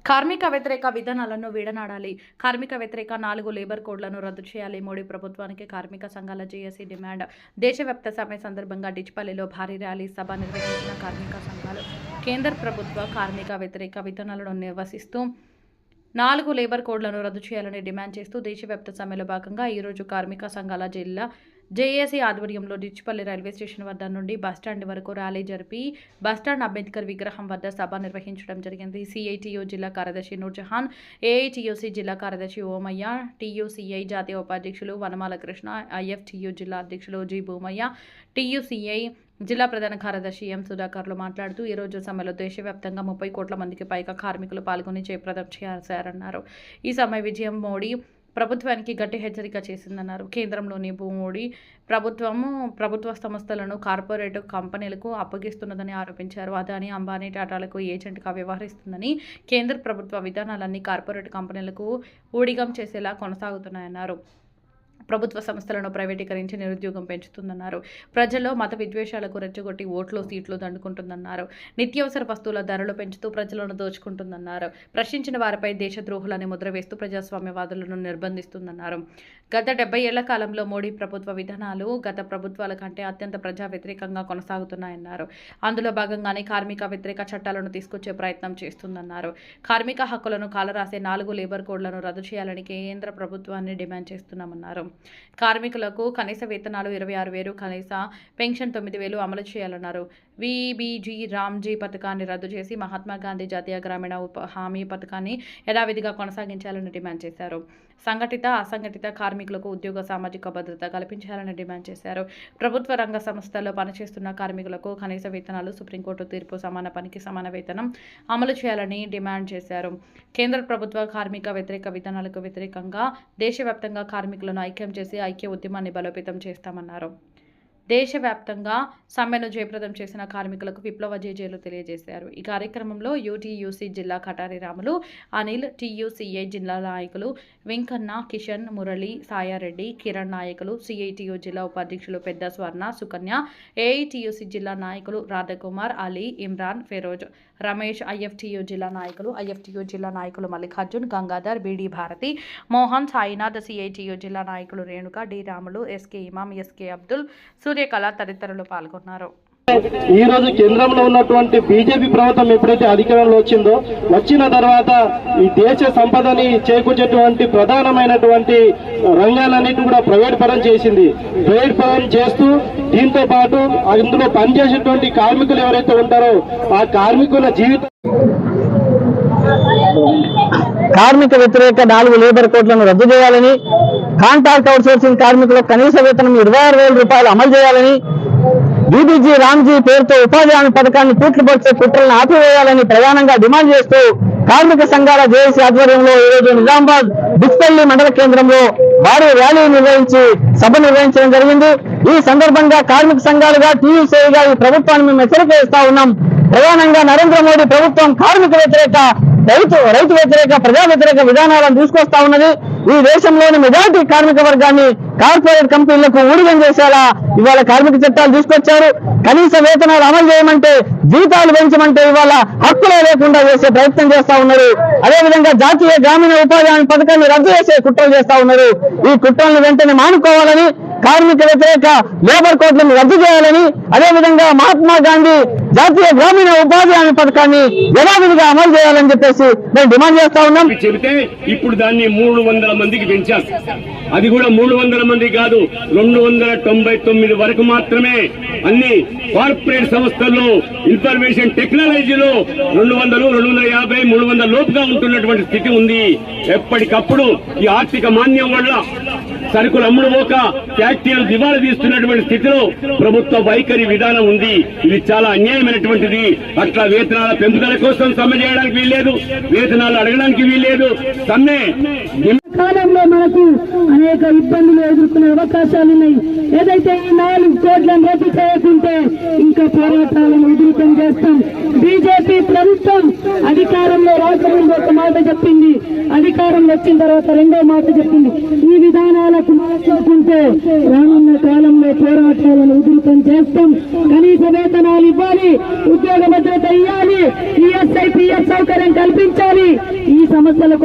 కార్మిక వ్యతిరేక విధానాలను వీడనాడాలి. కార్మిక వ్యతిరేక 4 లేబర్ కోడ్లను రద్దు చేయాలి. మోడీ ప్రభుత్వానికి కార్మిక సంఘాల జేఏసీ డిమాండ్. దేశవ్యాప్త సమ్మె సందర్భంగా డిచ్పల్లిలో భారీ ర్యాలీ సభ నిర్వహించిన కార్మిక సంఘాలు కేంద్ర ప్రభుత్వ కార్మిక వ్యతిరేక విధానాలను నిరసిస్తూ 4 లేబర్ కోడ్లను రద్దు చేయాలని డిమాండ్ చేస్తూ దేశవ్యాప్త సమ్మెలో భాగంగా ఈరోజు కార్మిక సంఘాల జిల్లా జేఏసీ ఆధ్వర్యంలో డిచ్పల్లి రైల్వే స్టేషన్ వద్ద నుండి బస్టాండ్ వరకు ర్యాలీ జరిపి బస్టాండ్ అంబేద్కర్ విగ్రహం వద్ద సభ నిర్వహించడం జరిగింది. సిఐటియు జిల్లా కార్యదర్శి నూర్జహాన్, ఏఐటియుసి జిల్లా కార్యదర్శి ఓమయ్య, టీయూసీఐ జాతీయ ఉపాధ్యక్షులు వనమాల కృష్ణ, ఐఎఫ్టియు జిల్లా అధ్యక్షులు జి భూమయ్య, టీయూసీఐ జిల్లా ప్రధాన కార్యదర్శి ఎం సుధాకర్లు మాట్లాడుతూ ఈరోజు సమ్మెలో దేశవ్యాప్తంగా 30 కోట్ల మందికి పైగా కార్మికులు పాల్గొని జయప్రదం చేశారన్నారు. ఈ సమ్మె విజయం మోడీ ప్రభుత్వానికి గట్టి హెచ్చరిక చేసిందన్నారు. కేంద్రంలోని మోడీ ప్రభుత్వ సంస్థలను కార్పొరేట్ కంపెనీలకు అప్పగిస్తున్నదని ఆరోపించారు. అదానీ, అంబానీ, టాటాలకు ఏజెంట్గా వ్యవహరిస్తుందని, కేంద్ర ప్రభుత్వ విధానాలన్నీ కార్పొరేట్ కంపెనీలకు ఊడిగం చేసేలా కొనసాగుతున్నాయన్నారు. ప్రభుత్వ సంస్థలను ప్రైవేటీకరించి నిరుద్యోగం పెంచుతుందన్నారు. ప్రజల్లో మత విద్వేషాలకు రెచ్చగొట్టి ఓట్లు సీట్లు దండుకుంటుందన్నారు. నిత్యావసర వస్తువుల ధరలు పెంచుతూ ప్రజలను దోచుకుంటుందన్నారు. ప్రశ్నించిన వారిపై దేశద్రోహులని ముద్ర వేస్తూ ప్రజాస్వామ్యవాదులను నిర్బంధిస్తుందన్నారు. గత 70 ఏళ్ల కాలంలో మోడీ ప్రభుత్వ విధానాలు గత ప్రభుత్వాల కంటే అత్యంత ప్రజా వ్యతిరేకంగా కొనసాగుతున్నాయన్నారు. అందులో భాగంగానే కార్మిక వ్యతిరేక చట్టాలను తీసుకొచ్చే ప్రయత్నం చేస్తుందన్నారు. కార్మిక హక్కులను కాలరాసే 4 లేబర్ కోడ్లను రద్దు చేయాలని కేంద్ర ప్రభుత్వాన్ని డిమాండ్ చేస్తున్నామన్నారు. కార్మికులకు కనీస వేతనాలు 26,000, కనీస పెన్షన్ 9,000 అమలు చేయాలన్నారు. విబిజీ రామ్జీ పథకాన్ని రద్దు చేసి మహాత్మా గాంధీ జాతీయ గ్రామీణ హామీ పథకాన్ని యథావిధిగా కొనసాగించాలని డిమాండ్ చేశారు. సంఘటిత, అసంఘటిత కార్మికులకు ఉద్యోగ సామాజిక భద్రత కల్పించాలని డిమాండ్ చేశారు. ప్రభుత్వ రంగ సంస్థల్లో పనిచేస్తున్న కార్మికులకు కనీస వేతనాలు, సుప్రీంకోర్టు తీర్పు సమాన పనికి సమాన వేతనం అమలు చేయాలని డిమాండ్ చేశారు. కేంద్ర ప్రభుత్వ కార్మిక వ్యతిరేక విధానాలకు వ్యతిరేకంగా దేశవ్యాప్తంగా కార్మికులను ఐక్యం చేసి ఐక్య ఉద్యమాన్ని బలోపేతం చేస్తామన్నారు. దేశవ్యాప్తంగా సమ్మెను జయప్రదం చేసిన కార్మికులకు విప్లవ జేజేలు తెలియజేశారు. ఈ కార్యక్రమంలో యూటీయూసీ జిల్లా కటారి రాములు, అనిల్, టీయూసీఐ జిల్లా నాయకులు వెంకన్న, కిషన్, మురళి, సాయారెడ్డి, కిరణ్ నాయకులు, సిఐటియు జిల్లా ఉపాధ్యక్షులు పెద్ద స్వర్ణ, సుకన్య, ఏఐటియుసి జిల్లా నాయకులు రాధకుమార్, అలీ, ఇమ్రాన్, ఫెరోజ్, రమేష్, ఐఎఫ్టియు జిల్లా నాయకులు మల్లికార్జున్, గంగాధర్, బీడీ భారతి, మోహన్, సాయినాథ్, సిఐటియు జిల్లా నాయకులు రేణుక, డి రాములు, ఎస్కే ఇమాం, ఎస్కే అబ్దుల్, సూర్యకళ తదితరులు పాల్గొన్నారు. ఈ రోజు కేంద్రంలో ఉన్నటువంటి బీజేపీ ప్రభుత్వం ఎప్పుడైతే అధికారంలో వచ్చిన తర్వాత ఈ దేశ సంపదని చేకూర్చేటువంటి ప్రధానమైనటువంటి రంగాలన్నిటి కూడా ప్రైవేట్ పరం చేసింది. ప్రైవేట్ పరం చేస్తూ దీంతో పాటు అందులో పనిచేసేటువంటి కార్మికులు ఎవరైతే ఉంటారో ఆ కార్మికుల జీవితం కార్మిక వ్యతిరేక 4 లేబర్ కోడ్లను రద్దు చేయాలని, కాంట్రాక్ట్ అవుట్సోర్సింగ్ కార్మికులకు కనీస వేతనం 26,000 రూపాయలు అమలు చేయాలని, బీబీజీ రామ్జీ పేరుతో ఉపాధి హామీ పథకాన్ని తూట్లుపరిచే కుట్రలను ఆపివేయాలని ప్రధానంగా డిమాండ్ చేస్తూ కార్మిక సంఘాల జేఏసీ ఆధ్వర్యంలో ఈరోజు నిజామాబాద్ డిచ్పల్లి మండల కేంద్రంలో భారీ ర్యాలీ నిర్వహించి సభ నిర్వహించడం జరిగింది. ఈ సందర్భంగా కార్మిక సంఘాలుగా, టీయూసీఐగా ఈ ప్రభుత్వాన్ని మేము హెచ్చరిక చేస్తా ఉన్నాం. ప్రధానంగా నరేంద్ర మోడీ ప్రభుత్వం కార్మిక వ్యతిరేక, రైతు వ్యతిరేక, ప్రజా వ్యతిరేక విధానాలను తీసుకొస్తా ఉన్నది. ఈ దేశంలోని మెజారిటీ కార్మిక వర్గాన్ని కార్పొరేట్ కంపెనీలకు ఊడిగం చేసేలా ఇవాళ కార్మిక చట్టాలు తీసుకొచ్చారు. కనీస వేతనాలు అమలు చేయమంటే, జీతాలు పెంచమంటే ఇవాళ హక్కులే లేకుండా చేసే ప్రయత్నం చేస్తా ఉన్నారు. అదేవిధంగా జాతీయ గ్రామీణ ఉపాధి హామీ పథకాన్ని రద్దు చేసే కుట్రలు చేస్తా ఉన్నారు. ఈ కుట్రలను వెంటనే మానుకోవాలని, కార్మిక వ్యతిరేక లేబర్ కోడ్లను రద్దు చేయాలని, అదేవిధంగా మహాత్మా గాంధీ జాతీయ గ్రామీణ ఉపాధి హామీ పథకాన్ని యథావిధిగా అమలు చేయాలని చెప్పేసి మేము డిమాండ్ చేస్తా ఉన్నాం. చెబితే ఇప్పుడు దాన్ని 300 మందికి పెంచాం. అది కూడా 300 మంది కాదు, 299 వరకు మాత్రమే. అన్ని కార్పొరేట్ సంస్థల్లో ఇన్ఫర్మేషన్ టెక్నాలజీలో 200, 250, 300 లోపుగా ఉంటున్నటువంటి స్థితి ఉంది. ఎప్పటికప్పుడు ఈ ఆర్థిక మాంద్యం వల్ల సరుకులు అమ్ముడుపోక ఫ్యాక్టరీలు దివాలా తీస్తున్నటువంటి స్థితిలో ప్రభుత్వ వైఖరి విధానం ఉంది. ఇది చాలా అన్యాయమైనటువంటిది. అట్లా వేతనాల పెంపుదల కోసం సమ్మె చేయడానికి వీల్లేదు, వేతనాలు అడగడానికి వీల్లేదు. సమ్మె కాలంలో మనకు అనేక ఇబ్బందులు ఎదుర్కొనే అవకాశాలు ఉన్నాయి. ఏదైతే ఈ 4 కోట్లను రద్దు చేయకుంటే ఇంకా పోరాటాలను ఉధృతం చేస్తాం. బీజేపీ ప్రభుత్వం అధికారంలో రాకముందు ఒక మాట చెప్పింది, అధికారంలో వచ్చిన తర్వాత రెండో మాట చెప్పింది. ఈ విధానాలకు మార్చుకుంటే రానున్న కాలంలో పోరాటాలను ఉధృతం చేస్తాం. కనీస వేతనాలు ఇవ్వాలి, ఉద్యోగ భద్రత ఇవ్వాలి, ఈఎస్ఐ, పిఎఫ్ సౌకర్యం కల్పించాలి. ఈ సమస్యలకు